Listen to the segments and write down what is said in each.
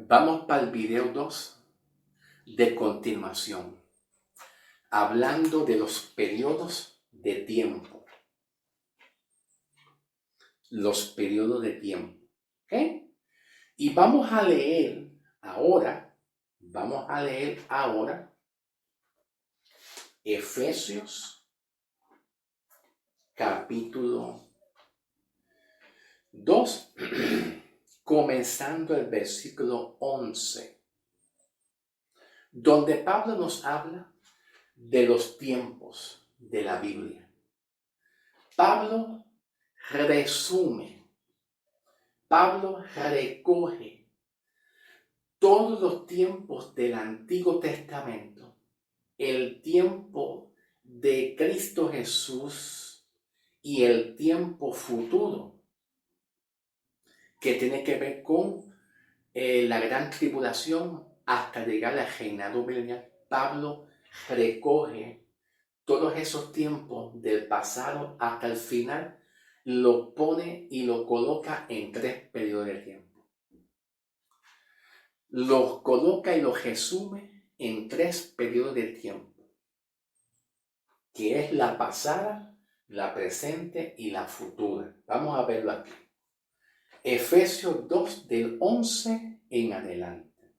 Vamos para el video 2 de continuación, hablando de los periodos de tiempo. Los periodos de tiempo. ¿Ok? Y vamos a leer ahora Efesios capítulo 2, comenzando el versículo 11, donde Pablo nos habla de los tiempos de la Biblia. Pablo resume, Pablo recoge todos los tiempos del Antiguo Testamento, el tiempo de Cristo Jesús y el tiempo futuro, que tiene que ver con la gran tribulación hasta llegar al reinado milenial. Pablo recoge todos esos tiempos del pasado hasta el final, lo pone y lo coloca en 3 periodos de tiempo. Los coloca y los resume en 3 periodos de tiempo, que es la pasada, la presente y la futura. Vamos a verlo aquí. Efesios 2 del 11 en adelante.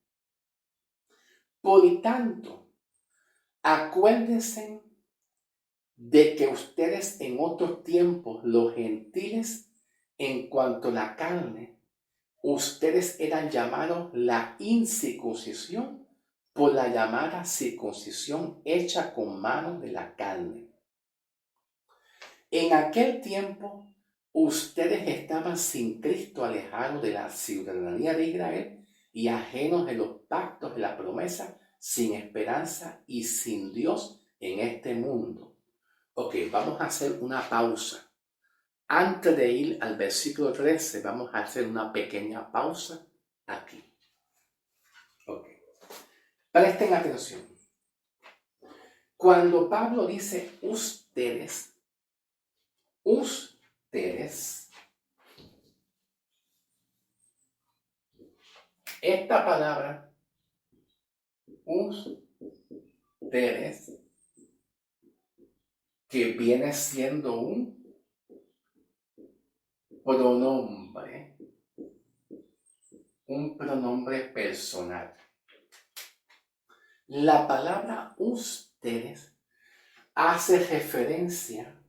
Por tanto, acuérdense de que ustedes en otros tiempos, los gentiles, en cuanto a la carne, ustedes eran llamados la incircuncisión por la llamada circuncisión hecha con mano de la carne. En aquel tiempo, ustedes estaban sin Cristo, alejados de la ciudadanía de Israel y ajenos de los pactos de la promesa, sin esperanza y sin Dios en este mundo. Ok, vamos a hacer una pausa. Antes de ir al versículo 13, vamos a hacer una pequeña pausa aquí. Ok, presten atención. Cuando Pablo dice ustedes, esta palabra, ustedes, que viene siendo un pronombre personal. La palabra ustedes hace referencia,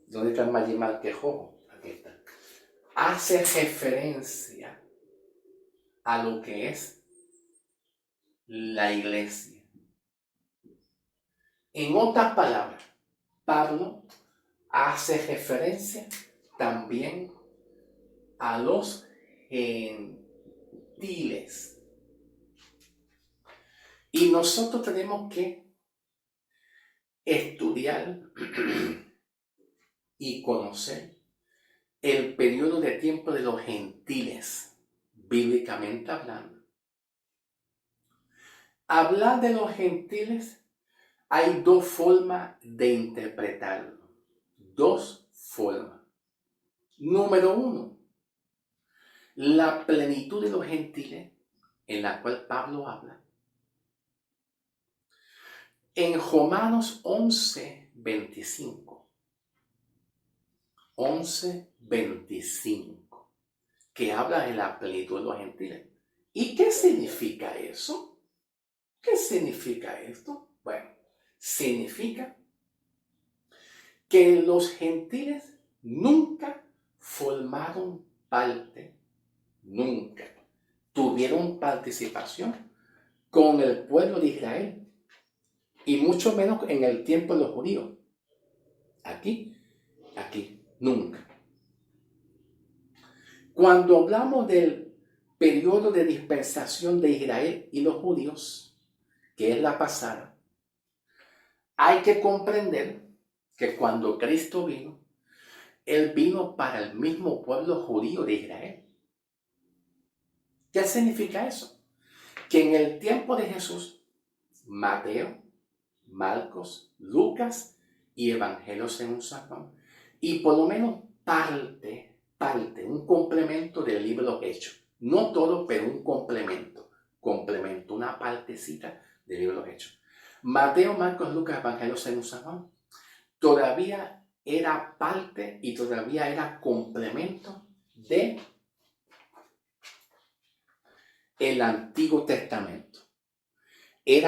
¿dónde está el Mayimal Quejojo? Aquí está. Hace referencia a lo que es la iglesia. En otras palabras, Pablo hace referencia también a los gentiles. Y nosotros tenemos que estudiar y conocer el periodo de tiempo de los gentiles, bíblicamente hablando. Hablar de los gentiles, hay 2 formas de interpretarlo. 2 formas. Número 1, la plenitud de los gentiles, en la cual Pablo habla. En Romanos 11:25, que habla de la plenitud de los gentiles. ¿Y qué significa eso? ¿Qué significa esto? Bueno, significa que los gentiles nunca formaron parte, nunca tuvieron participación con el pueblo de Israel, y mucho menos en el tiempo de los judíos. Aquí, nunca. Cuando hablamos del periodo de dispensación de Israel y los judíos, que es la pasada, hay que comprender que cuando Cristo vino, Él vino para el mismo pueblo judío de Israel. ¿Qué significa eso? Que en el tiempo de Jesús, Mateo, Marcos, Lucas y Evangelios según San Juan, y por lo menos parte, un complemento del libro de los Hechos. No todo, pero un complemento. Complemento, una partecita del libro de los Hechos. Mateo, Marcos, Lucas, Evangelio según San Juan, todavía era parte y todavía era complemento de el Antiguo Testamento. Es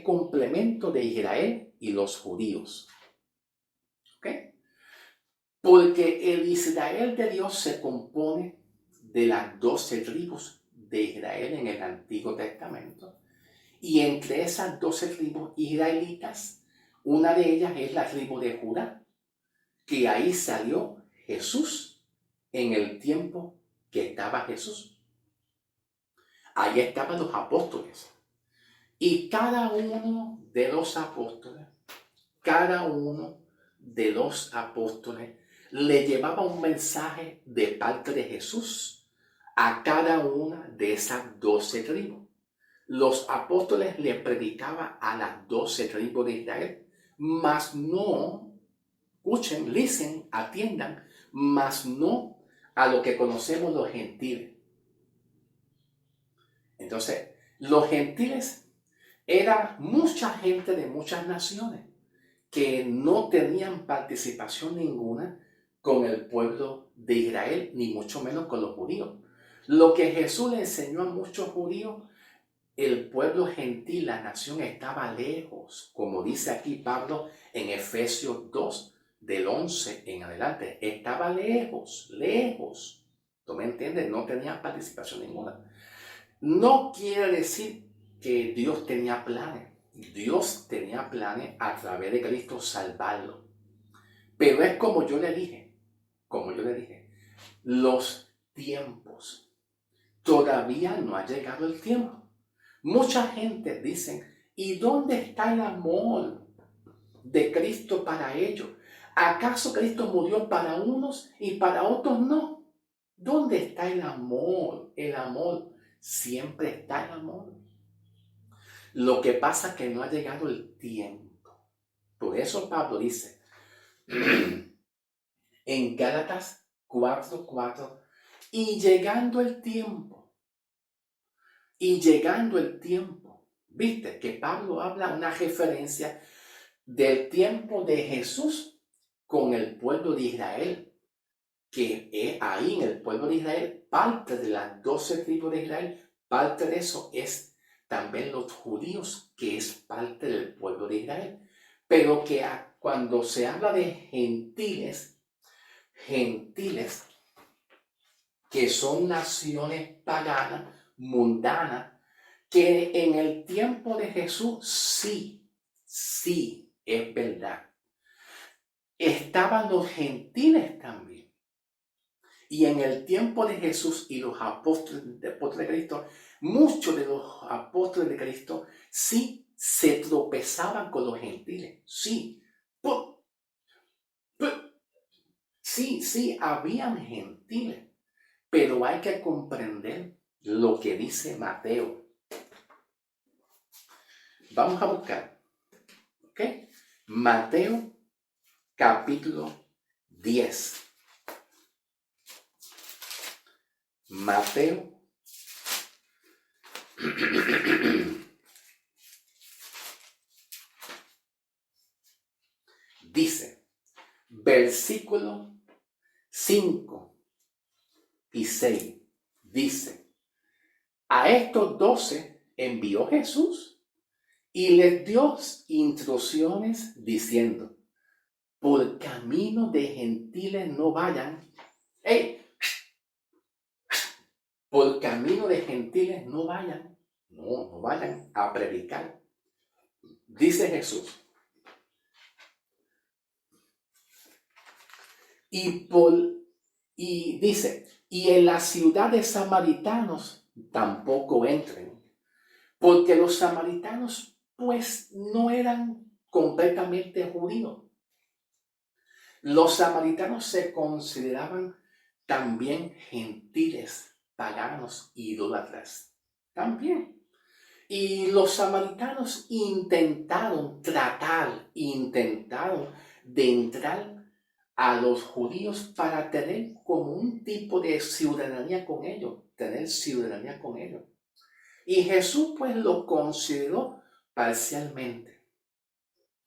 complemento de Israel y los judíos. ¿Ok? Porque el Israel de Dios se compone de las 12 tribus de Israel en el Antiguo Testamento. Y entre esas 12 tribus israelitas, una de ellas es la tribu de Judá, que ahí salió Jesús en el tiempo que estaba Jesús. Ahí estaban los apóstoles. Y cada uno de los apóstoles le llevaba un mensaje de parte de Jesús a cada una de esas 12 tribus. Los apóstoles le predicaban a las 12 tribus de Israel, mas no, escuchen, listen, atiendan, mas no a lo que conocemos los gentiles. Entonces, los gentiles era mucha gente de muchas naciones que no tenían participación ninguna con el pueblo de Israel, ni mucho menos con los judíos. Lo que Jesús le enseñó a muchos judíos, el pueblo gentil, la nación estaba lejos, como dice aquí Pablo en Efesios 2, del 11 en adelante. Estaba lejos. ¿Tú me entiendes? No tenía participación ninguna. No quiere decir que Dios tenía planes. Dios tenía planes a través de Cristo salvarlo. Pero es como yo le dije, los tiempos. Todavía no ha llegado el tiempo. Mucha gente dice, ¿y dónde está el amor de Cristo para ellos? ¿Acaso Cristo murió para unos y para otros no? ¿Dónde está el amor? El amor. Siempre está el amor. Lo que pasa es que no ha llegado el tiempo. Por eso Pablo dice en Gálatas 4:4, y llegando el tiempo, viste que Pablo habla una referencia del tiempo de Jesús con el pueblo de Israel, que es ahí en el pueblo de Israel, parte de las 12 tribus de Israel, parte de eso es también los judíos, que es parte del pueblo de Israel. Pero que cuando se habla de gentiles, que son naciones paganas, mundanas, que en el tiempo de Jesús sí, es verdad. Estaban los gentiles también. Y en el tiempo de Jesús y los apóstoles de Cristo, muchos de los apóstoles de Cristo sí se tropezaban con los gentiles. Sí. Sí, habían gentiles. Pero hay que comprender lo que dice Mateo. Vamos a buscar. ¿Ok? Mateo capítulo 10. Mateo dice, versículo 5 y 6, dice, a estos 12 envió Jesús y les dio instrucciones diciendo, por camino de gentiles no vayan. Por camino de gentiles no vayan. No vayan a predicar. Dice Jesús. Y dice, y en la ciudad de samaritanos tampoco entren, porque los samaritanos pues no eran completamente judíos. Los samaritanos se consideraban también gentiles, paganos, idólatras. También. Y los samaritanos intentaron de entrar a los judíos para tener como un tipo de ciudadanía con ellos, tener ciudadanía con ellos. Y Jesús pues lo consideró parcialmente,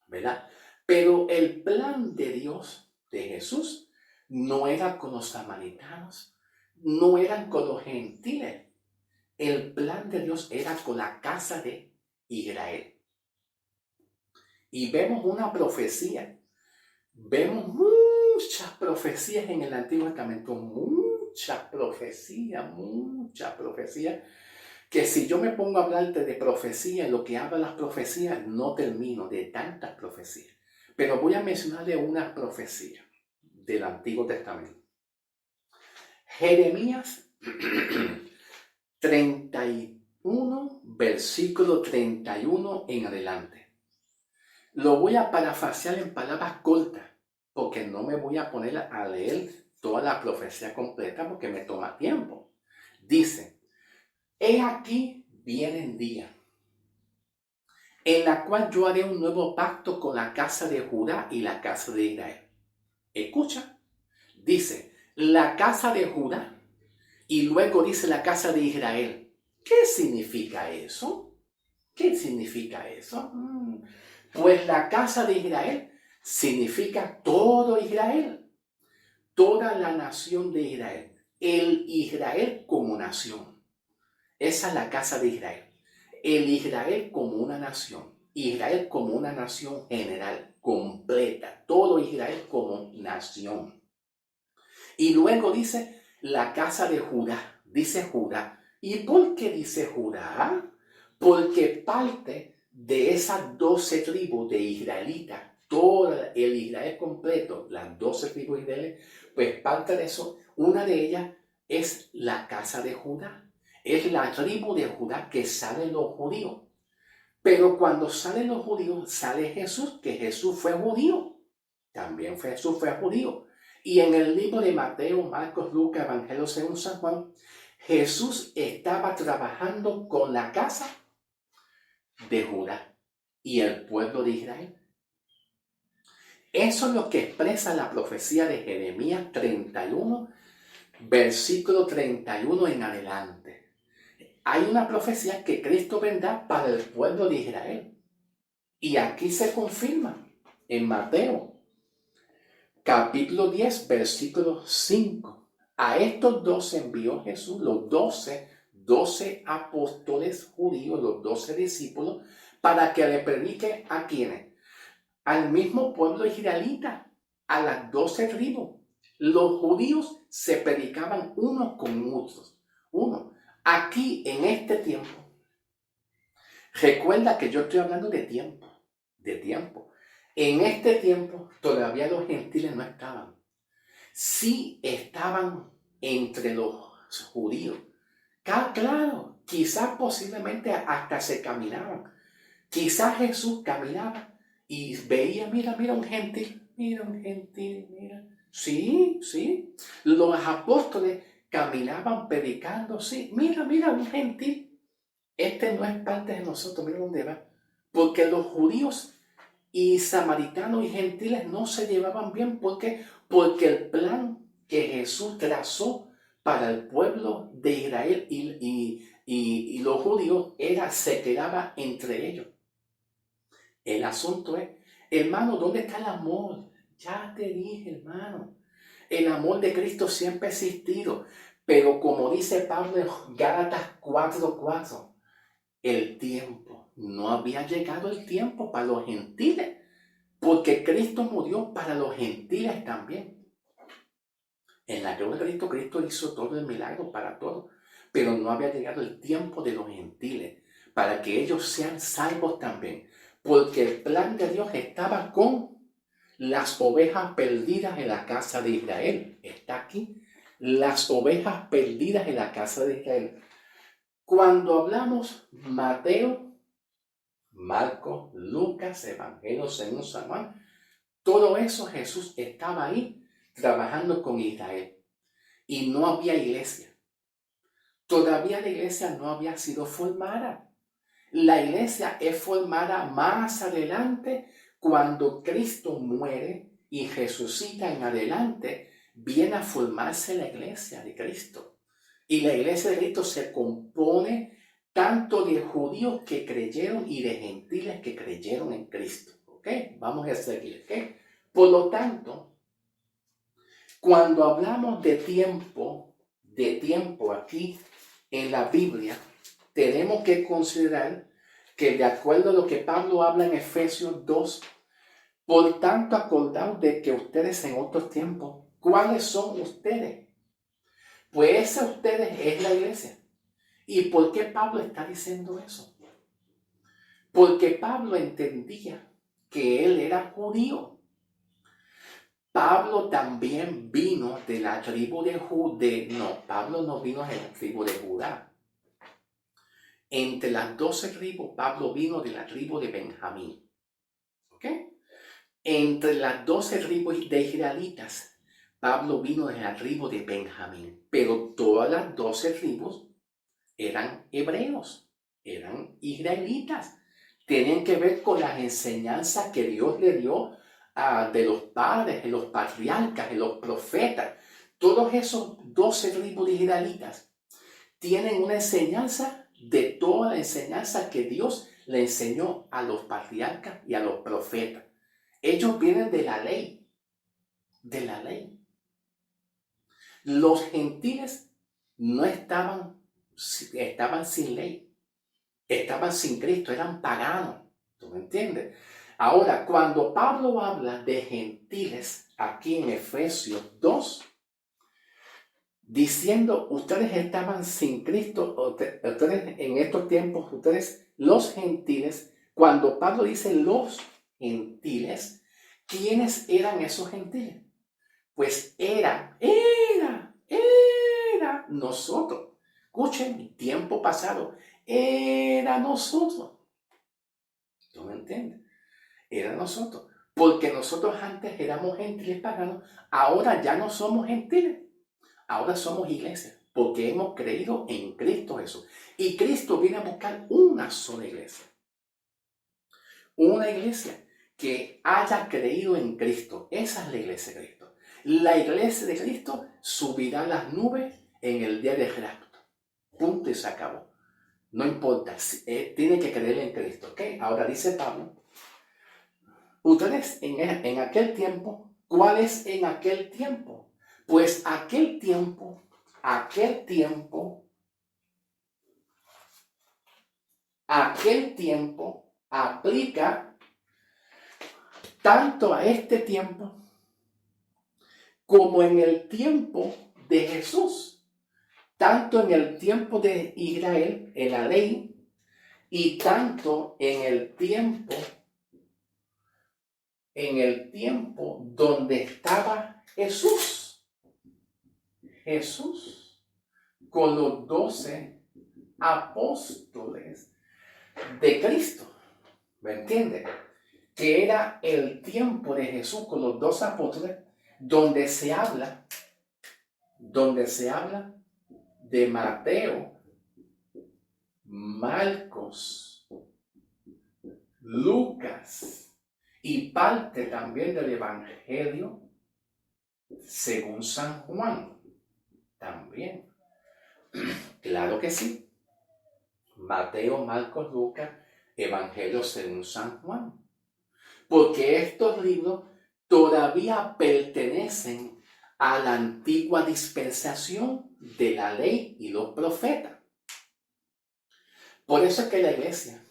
¿verdad? Pero el plan de Dios, de Jesús, no era con los samaritanos, no eran con los gentiles. El plan de Dios era con la casa de Israel. Y vemos una profecía. Vemos muchas profecías en el Antiguo Testamento, muchas profecías, que si yo me pongo a hablarte de profecía, lo que hablan las profecías, no termino de tantas profecías. Pero voy a mencionarle una profecía del Antiguo Testamento. Jeremías 31, versículo 31 en adelante. Lo voy a parafrasear en palabras cortas, porque no me voy a poner a leer toda la profecía completa porque me toma tiempo. Dice, he aquí vienen días en la cual yo haré un nuevo pacto con la casa de Judá y la casa de Israel. Escucha, dice, la casa de Judá y luego dice la casa de Israel. ¿Qué significa eso? ¿Qué significa eso? Pues la casa de Israel significa todo Israel, toda la nación de Israel, el Israel como nación. Esa es la casa de Israel. El Israel como una nación, Israel como una nación general, completa, todo Israel como nación. Y luego dice la casa de Judá, dice Judá. ¿Y por qué dice Judá? Porque parte de esas 12 tribus de israelitas, todo el Israel completo, las 12 tribus israelíes, pues parte de eso, una de ellas es la casa de Judá. Es la tribu de Judá que salen los judíos. Pero cuando salen los judíos, sale Jesús, que Jesús fue judío. También Jesús fue judío. Y en el libro de Mateo, Marcos, Lucas, Evangelio según San Juan, Jesús estaba trabajando con la casa de Judá y el pueblo de Israel. Eso es lo que expresa la profecía de Jeremías 31, versículo 31 en adelante. Hay una profecía que Cristo vendrá para el pueblo de Israel. Y aquí se confirma en Mateo, capítulo 10, versículo 5. A estos 12 envió Jesús, los 12 apóstoles judíos, los 12 discípulos, para que le prediquen a quienes, al mismo pueblo israelita, a las 12 tribus. Los judíos se predicaban unos con otros. Aquí en este tiempo, recuerda que yo estoy hablando de tiempo. En este tiempo todavía los gentiles no estaban. Sí estaban entre los judíos. Claro, quizás posiblemente hasta se caminaban. Quizás Jesús caminaba y veía, mira un gentil. Mira. Sí. Los apóstoles caminaban predicando, sí. Mira, un gentil. Este no es parte de nosotros, mira dónde va. Porque los judíos y samaritanos y gentiles no se llevaban bien. ¿Por qué? Porque el plan que Jesús trazó para el pueblo de Israel y los judíos se quedaba entre ellos. El asunto es, hermano, ¿dónde está el amor? Ya te dije, hermano, el amor de Cristo siempre ha existido, pero como dice Pablo en Gálatas 4:4, no había llegado el tiempo para los gentiles, porque Cristo murió para los gentiles también. En la cruz de Cristo hizo todo el milagro para todos, pero no había llegado el tiempo de los gentiles, para que ellos sean salvos también, porque el plan de Dios estaba con las ovejas perdidas en la casa de Israel. Está aquí, las ovejas perdidas en la casa de Israel. Cuando hablamos Mateo, Marcos, Lucas, Evangelio según San Juan, todo eso Jesús estaba ahí trabajando con Israel. Y no había iglesia. Todavía la iglesia no había sido formada. La iglesia es formada más adelante cuando Cristo muere y resucita en adelante, viene a formarse la iglesia de Cristo. Y la iglesia de Cristo se compone tanto de judíos que creyeron y de gentiles que creyeron en Cristo. ¿Ok? Vamos a seguir. ¿Ok? Por lo tanto, cuando hablamos de tiempo aquí en la Biblia, tenemos que considerar que de acuerdo a lo que Pablo habla en Efesios 2, por tanto acordaos de que ustedes en otros tiempos, ¿cuáles son ustedes? Pues esa ustedes es la iglesia. ¿Y por qué Pablo está diciendo eso? Porque Pablo entendía que él era judío. Pablo también vino de la tribu de Judá. No, Pablo no vino de la tribu de Judá. Entre las 12 tribus, Pablo vino de la tribu de Benjamín. ¿Ok? Entre las 12 tribus de israelitas, Pablo vino de la tribu de Benjamín. Pero todas las 12 tribus eran hebreos, eran israelitas. Tenían que ver con las enseñanzas que Dios le dio de los padres, de los patriarcas, de los profetas. Todos esos 12 tribus de israelitas tienen una enseñanza de toda la enseñanza que Dios le enseñó a los patriarcas y a los profetas. Ellos vienen de la ley, de la ley. Los gentiles no estaban sin ley. Estaban sin Cristo, eran paganos. ¿Tú me entiendes? Ahora, cuando Pablo habla de gentiles aquí en Efesios 2, diciendo, ustedes estaban sin Cristo, ustedes en estos tiempos, ustedes los gentiles, cuando Pablo dice los gentiles, ¿quiénes eran esos gentiles? Pues era nosotros. Escuchen, tiempo pasado, era nosotros. ¿Tú me entiendes? Era nosotros. Porque nosotros antes éramos gentiles paganos, ahora ya no somos gentiles. Ahora somos iglesia, porque hemos creído en Cristo Jesús. Y Cristo viene a buscar una sola iglesia. Una iglesia que haya creído en Cristo. Esa es la iglesia de Cristo. La iglesia de Cristo subirá a las nubes en el día de rapto. Punto y se acabó. No importa, tiene que creer en Cristo. ¿Ok? Ahora dice Pablo, ustedes en aquel tiempo, ¿cuál es en aquel tiempo? Pues aquel tiempo aplica tanto a este tiempo como en el tiempo de Jesús, tanto en el tiempo de Israel, en la ley, y tanto en el tiempo donde estaba Jesús. Jesús con los 12 apóstoles de Cristo. ¿Me entiendes? Que era el tiempo de Jesús con los 12 apóstoles, donde se habla de Mateo, Marcos, Lucas y parte también del Evangelio según San Juan. También. Claro que sí. Mateo, Marcos, Lucas, Evangelio según San Juan. Porque estos libros todavía pertenecen a la antigua dispensación de la ley y los profetas. Por eso es que la iglesia,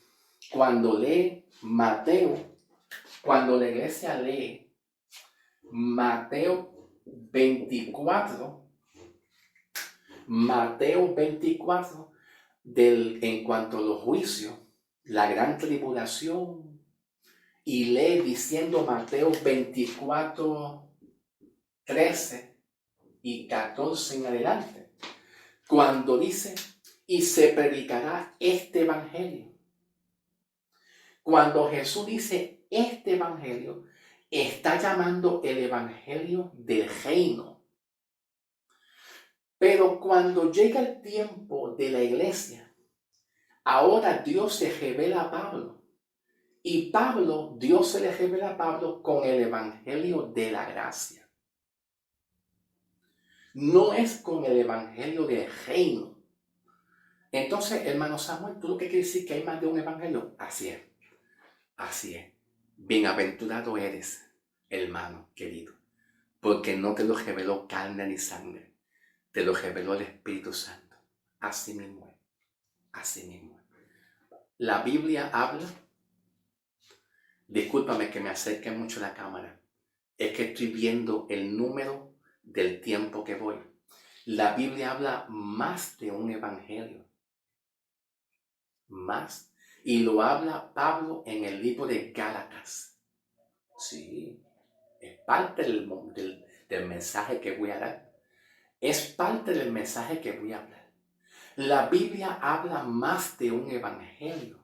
cuando lee Mateo, cuando la iglesia lee Mateo 24, en cuanto a los juicios, la gran tribulación, y lee diciendo Mateo 24, 13 y 14 en adelante, cuando dice, y se predicará este evangelio. Cuando Jesús dice este evangelio, está llamando el evangelio del reino. Pero cuando llega el tiempo de la iglesia, ahora Dios se revela a Pablo Y Pablo, Dios se le revela a Pablo con el evangelio de la gracia. No es con el evangelio del reino. Entonces, hermano Samuel, ¿tú lo que quieres decir que hay más de un evangelio? Así es. Así es. Bienaventurado eres, hermano querido, porque no te lo reveló carne ni sangre, te lo reveló el Espíritu Santo. Así mismo es. Así mismo es. La Biblia habla, discúlpame que me acerque mucho a la cámara, es que estoy viendo el número del tiempo que voy. La Biblia habla más de un evangelio. Más. Y lo habla Pablo en el libro de Gálatas. Sí, es parte del mensaje que voy a dar. Es parte del mensaje que voy a hablar. La Biblia habla más de un evangelio.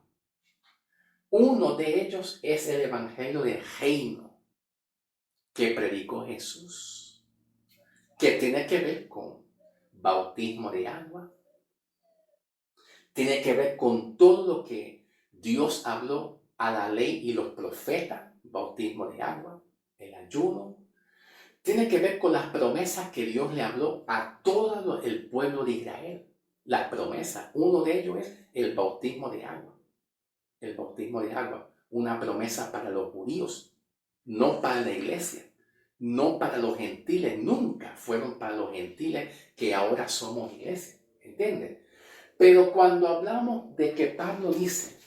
Uno de ellos es el evangelio del reino que predicó Jesús, que tiene que ver con bautismo de agua, tiene que ver con todo lo que Dios habló a la ley y los profetas, bautismo de agua, el ayuno. Tiene que ver con las promesas que Dios le habló a todo el pueblo de Israel. Las promesas, uno de ellos es el bautismo de agua. El bautismo de agua, una promesa para los judíos, no para la iglesia, no para los gentiles, nunca fueron para los gentiles que ahora somos iglesia, ¿entiendes? Pero cuando hablamos de que Pablo dice,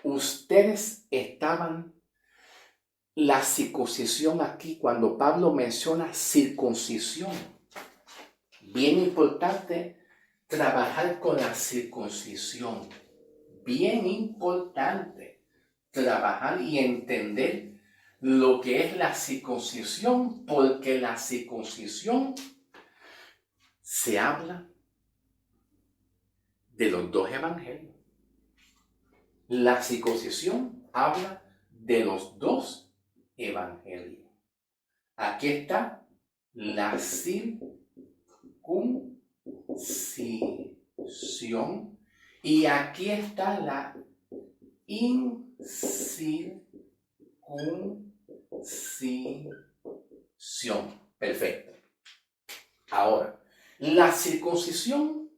ustedes estaban, la circuncisión aquí, cuando Pablo menciona circuncisión, bien importante trabajar con la circuncisión, bien importante trabajar y entender lo que es la circuncisión, porque la circuncisión se habla de los dos evangelios. La circuncisión habla de los dos evangelios. Aquí está la circuncisión y aquí está la incircuncisión. Perfecto. Ahora, la circuncisión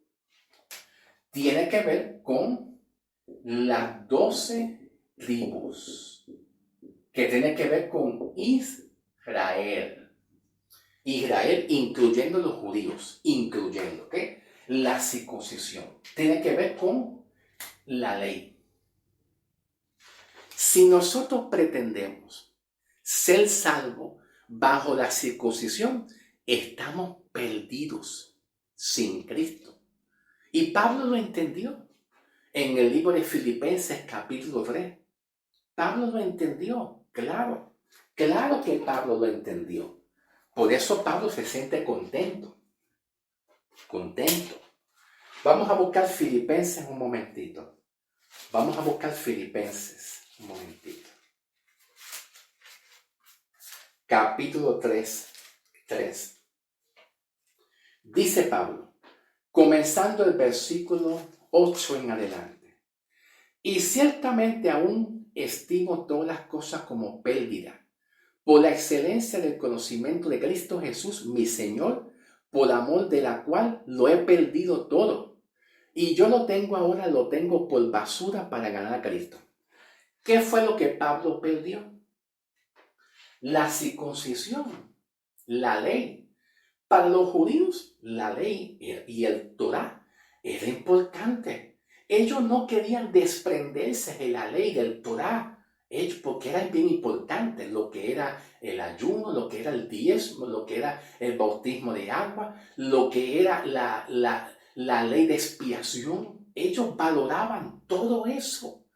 tiene que ver con las 12 tribus, que tiene que ver con Israel. Israel incluyendo los judíos, incluyendo, ¿ok? La circuncisión tiene que ver con la ley. Si nosotros pretendemos ser salvos bajo la circuncisión, estamos perdidos sin Cristo. Y Pablo lo entendió en el libro de Filipenses capítulo 3. Pablo lo entendió, claro que Pablo lo entendió. Por eso Pablo se siente contento. Vamos a buscar Filipenses un momentito. Vamos a buscar Filipenses un momentito. Capítulo 3. Dice Pablo, comenzando el versículo 8 en adelante. Y ciertamente aún estimo todas las cosas como pérdida, por la excelencia del conocimiento de Cristo Jesús, mi Señor, por amor de la cual lo he perdido todo. Y yo lo tengo por basura para ganar a Cristo. ¿Qué fue lo que Pablo perdió? La circuncisión, la ley. Para los judíos, la ley y el Torá era importante. Ellos no querían desprenderse de la ley del Torá, porque era bien importante lo que era el ayuno, lo que era el diezmo, lo que era el bautismo de agua, lo que era la ley de expiación. Ellos valoraban todo eso,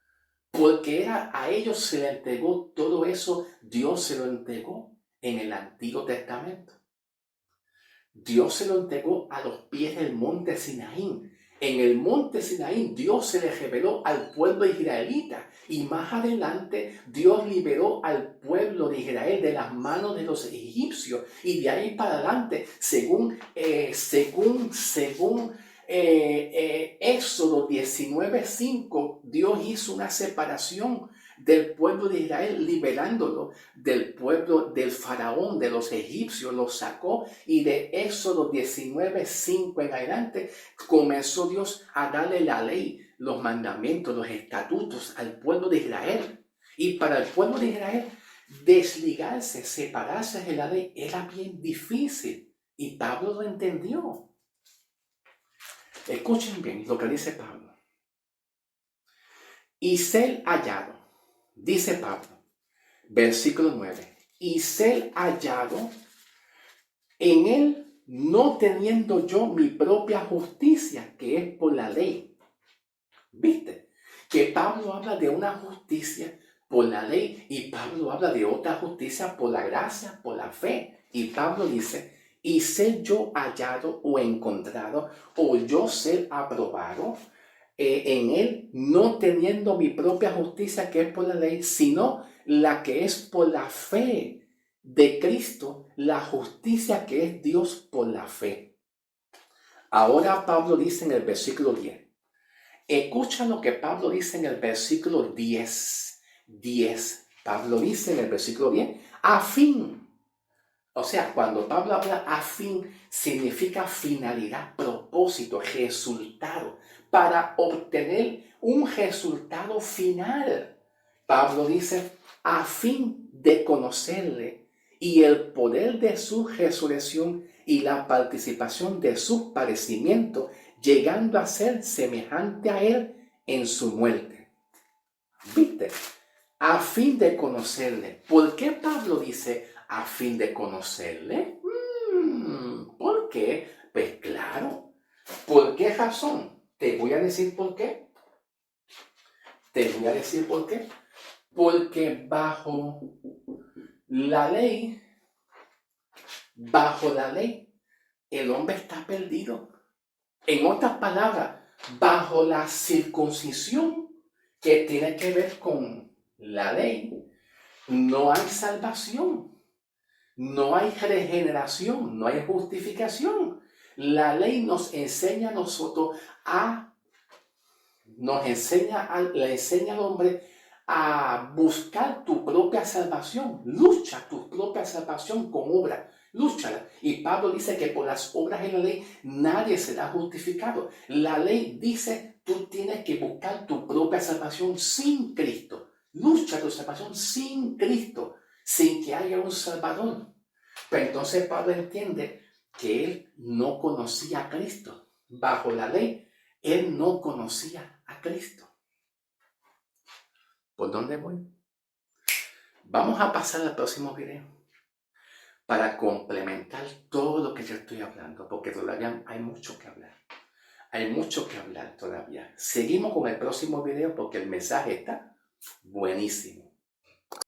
porque a ellos se les entregó todo eso, Dios se lo entregó en el Antiguo Testamento. Dios se lo entregó a los pies del monte Sinaí. En el monte Sinaí Dios se le reveló al pueblo israelita y más adelante Dios liberó al pueblo de Israel de las manos de los egipcios y de ahí para adelante según Éxodo 19:5, Dios hizo una separación del pueblo de Israel, liberándolo del pueblo del faraón, de los egipcios, los sacó, y de Éxodo 19:5 en adelante comenzó Dios a darle la ley, los mandamientos, los estatutos al pueblo de Israel. Y para el pueblo de Israel, desligarse, separarse de la ley era bien difícil, y Pablo lo entendió. Escuchen bien lo que dice Pablo. Y ser hallado, dice Pablo, versículo 9, y ser hallado en él, no teniendo yo mi propia justicia, que es por la ley. ¿Viste? Que Pablo habla de una justicia por la ley y Pablo habla de otra justicia por la gracia, por la fe. Y Pablo dice, y ser yo hallado o encontrado, o yo ser aprobado en él, no teniendo mi propia justicia que es por la ley, sino la que es por la fe de Cristo, la justicia que es Dios por la fe. Ahora Pablo dice en el versículo 10. Escucha lo que Pablo dice en el versículo 10. Pablo dice en el versículo 10, a fin. O sea, cuando Pablo habla a fin, significa finalidad, propósito, resultado, para obtener un resultado final. Pablo dice, a fin de conocerle y el poder de su resurrección y la participación de su padecimiento, llegando a ser semejante a él en su muerte. ¿Viste? A fin de conocerle. ¿Por qué Pablo dice a fin de conocerle? ¿Por qué? Pues claro. ¿Por qué razón? Te voy a decir por qué. Porque bajo la ley, el hombre está perdido. En otras palabras, bajo la circuncisión que tiene que ver con la ley, no hay salvación, no hay regeneración, no hay justificación. La ley nos enseña a nosotros le enseña al hombre a buscar tu propia salvación. Lucha tu propia salvación con obra. Lúchala. Y Pablo dice que por las obras de la ley nadie será justificado. La ley dice tú tienes que buscar tu propia salvación sin Cristo. Lucha tu salvación sin Cristo, sin que haya un Salvador. Pero entonces Pablo entiende que él no conocía a Cristo. Bajo la ley, él no conocía a Cristo. ¿Por dónde voy? Vamos a pasar al próximo video para complementar todo lo que yo estoy hablando, porque todavía hay mucho que hablar. Hay mucho que hablar todavía. Seguimos con el próximo video porque el mensaje está buenísimo.